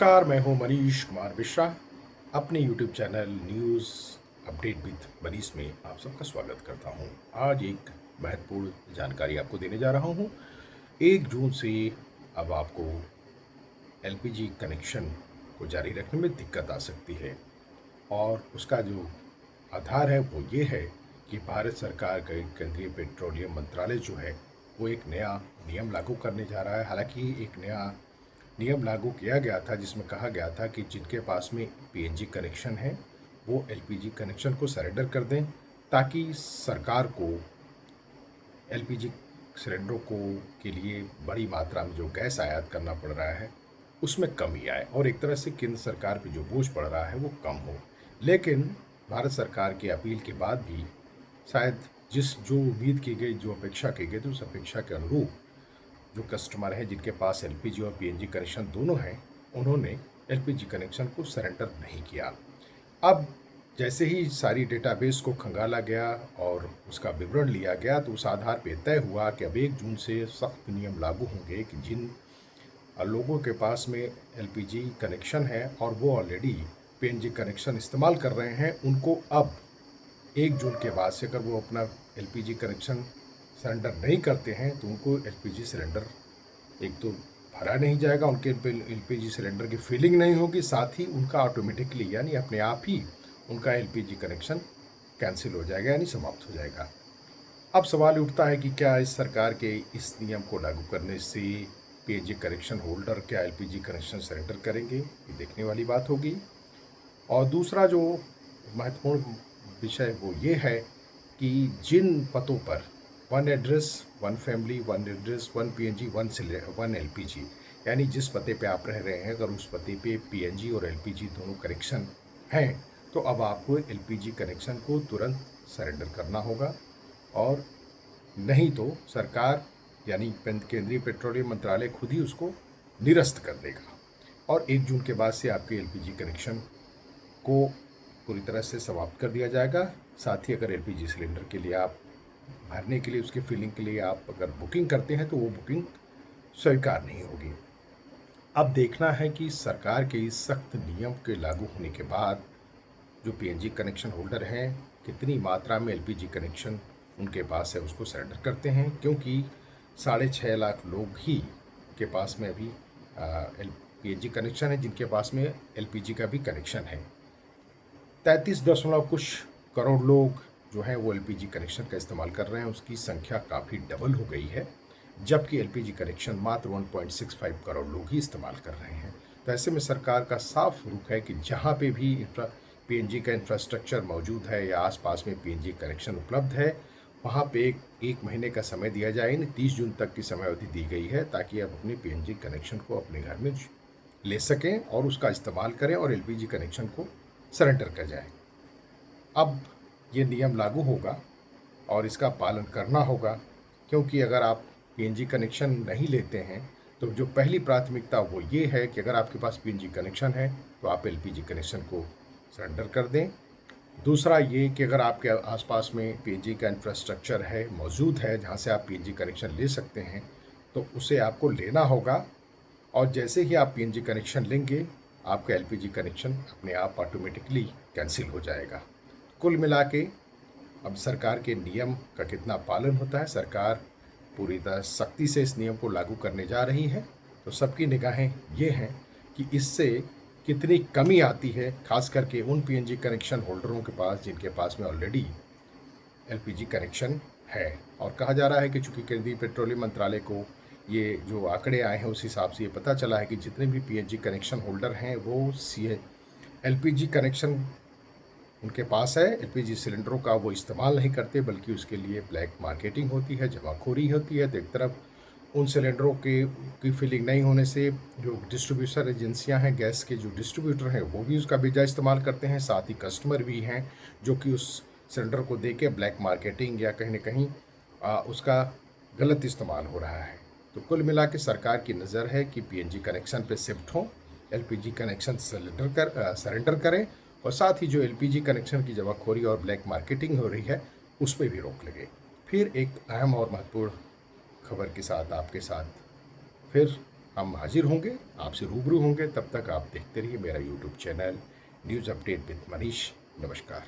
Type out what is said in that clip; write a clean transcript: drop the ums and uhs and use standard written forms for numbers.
नमस्कार, मैं हूं मनीष कुमार मिश्रा। अपने YouTube channel news update with Manish में आप सबका स्वागत करता हूं। आज एक महत्वपूर्ण जानकारी आपको देने जा रहा हूं। 1 जून से अब आपको एलपीजी कनेक्शन को जारी रखने में दिक्कत आ सकती है और उसका जो आधार है वो ये है कि भारत सरकार का केंद्रीय पेट्रोलियम मंत्रालय जो है वो एक नया नियम लागू करने जा रहा है। हालांकि एक नया नियम लागू किया गया था जिसमें कहा गया था कि जिनके पास में पीएनजी कनेक्शन है वो एलपीजी कनेक्शन को सरेंडर कर दें, ताकि सरकार को एलपीजी सिलेंडरों को के लिए बड़ी मात्रा में जो गैस आयात करना पड़ रहा है उसमें कमी आए और एक तरह से केंद्र सरकार पे जो बोझ पड़ रहा है वो कम हो। लेकिन भारत सरकार की अपील के बाद भी शायद जो उम्मीद की गई, जो अपेक्षा की गई, तो उस अपेक्षा के अनुरूप जो कस्टमर हैं जिनके पास एलपीजी और पीएनजी कनेक्शन दोनों हैं, उन्होंने एलपीजी कनेक्शन को सरेंडर नहीं किया। अब जैसे ही सारी डेटाबेस को खंगाला गया और उसका विवरण लिया गया तो उस आधार पर तय हुआ कि अब 1 जून से सख्त नियम लागू होंगे कि जिन लोगों के पास में एलपीजी कनेक्शन है और वो ऑलरेडी पीएनजी कनेक्शन इस्तेमाल कर रहे हैं, उनको अब 1 जून के बाद से अगर वो अपना एलपीजी कनेक्शन सरेंडर नहीं करते हैं तो उनको एलपीजी सिलेंडर एक तो भरा नहीं जाएगा, उनके एलपीजी सिलेंडर की फिलिंग नहीं होगी, साथ ही उनका ऑटोमेटिकली यानी अपने आप ही उनका एलपीजी कनेक्शन कैंसिल हो जाएगा यानी समाप्त हो जाएगा। अब सवाल उठता है कि क्या इस सरकार के इस नियम को लागू करने से पीएनजी कनेक्शन होल्डर क्या एलपीजी कनेक्शन सरेंडर करेंगे, ये देखने वाली बात होगी। और दूसरा जो महत्वपूर्ण विषय वो ये है कि जिन पतों पर one address one family one address one PNG one LPG, यानी जिस पते पे आप रह रहे हैं अगर उस पते पे पीएनजी और एलपीजी दोनों कनेक्शन हैं तो अब आपको एलपीजी कनेक्शन को तुरंत सरेंडर करना होगा और नहीं तो सरकार यानी केंद्रीय पेट्रोलियम मंत्रालय खुद ही उसको निरस्त कर देगा और 1 जून के बाद से आपके एलपीजी कनेक्शन को पूरी तरह से समाप्त कर दिया जाएगा। साथ ही अगर एलपीजी सिलेंडर के लिए आप भरने के लिए, उसके फिलिंग के लिए आप अगर बुकिंग करते हैं तो वो बुकिंग स्वीकार नहीं होगी। अब देखना है कि सरकार के इस सख्त नियम के लागू होने के बाद जो पीएनजी कनेक्शन होल्डर हैं कितनी मात्रा में एलपीजी कनेक्शन उनके पास है उसको सरेंडर करते हैं, क्योंकि 6.5 लाख लोग ही के पास में अभी पीएनजी कनेक्शन है जिनके पास में एलपीजी का भी कनेक्शन है। 33 दशमलव कुछ करोड़ लोग जो हैं वो एलपीजी कनेक्शन का इस्तेमाल कर रहे हैं, उसकी संख्या काफ़ी डबल हो गई है, जबकि एलपीजी कनेक्शन मात्र 1.65 करोड़ लोग ही इस्तेमाल कर रहे हैं। तो ऐसे में सरकार का साफ रुख है कि जहाँ पे भी पीएनजी का इंफ्रास्ट्रक्चर मौजूद है या आसपास में पीएनजी कनेक्शन उपलब्ध है वहाँ पे एक महीने का समय दिया जाए, 30 जून तक की समय अवधि दी गई है ताकि आप अपने पीएनजी कनेक्शन को अपने घर में ले सकें और उसका इस्तेमाल करें और एलपीजी कनेक्शन को सरेंडर कर जाए। अब ये नियम लागू होगा और इसका पालन करना होगा, क्योंकि अगर आप पीएनजी कनेक्शन नहीं लेते हैं तो जो पहली प्राथमिकता वो ये है कि अगर आपके पास पीएनजी कनेक्शन है तो आप एलपीजी कनेक्शन को सरेंडर कर दें। दूसरा ये कि अगर आपके आसपास में पीएनजी का इंफ्रास्ट्रक्चर है, मौजूद है, जहाँ से आप पीएनजी कनेक्शन ले सकते हैं तो उसे आपको लेना होगा और जैसे ही आप पीएनजी कनेक्शन लेंगे आपका एलपीजी कनेक्शन अपने आप ऑटोमेटिकली कैंसिल हो जाएगा। कुल मिला के अब सरकार के नियम का कितना पालन होता है, सरकार पूरी तरह सख्ती से इस नियम को लागू करने जा रही है, तो सबकी निगाहें ये हैं कि इससे कितनी कमी आती है, खास करके उन पीएनजी कनेक्शन होल्डरों के पास जिनके पास में ऑलरेडी एलपीजी कनेक्शन है। और कहा जा रहा है कि चूँकि केंद्रीय पेट्रोलियम मंत्रालय को ये जो आंकड़े आए हैं उस हिसाब से ये पता चला है कि जितने भी पीएनजी कनेक्शन होल्डर हैं वो एलपीजी कनेक्शन उनके पास है, एलपीजी सिलेंडरों का वो इस्तेमाल नहीं करते बल्कि उसके लिए ब्लैक मार्केटिंग होती है, जमाखोरी होती है। तो एक तरफ उन सिलेंडरों की फिलिंग नहीं होने से जो डिस्ट्रीब्यूशन एजेंसियां हैं, गैस के जो डिस्ट्रीब्यूटर हैं वो भी उसका बेजा इस्तेमाल करते हैं, साथ ही कस्टमर भी हैं जो कि उस सिलेंडर को दे के ब्लैक मार्केटिंग या कहीं ना कहीं उसका गलत इस्तेमाल हो रहा है। तो कुल मिला के सरकार की नज़र है कि पीएनजी कनेक्शन पे शिफ्ट हों, एलपीजी कनेक्शन सरेंडर करें और साथ ही जो एलपीजी कनेक्शन की जमाखोरी और ब्लैक मार्केटिंग हो रही है उस पर भी रोक लगे। फिर एक अहम और महत्वपूर्ण खबर के साथ आपके साथ फिर हम हाजिर होंगे, आपसे रूबरू होंगे। तब तक आप देखते रहिए मेरा YouTube channel news update with Manish. नमस्कार।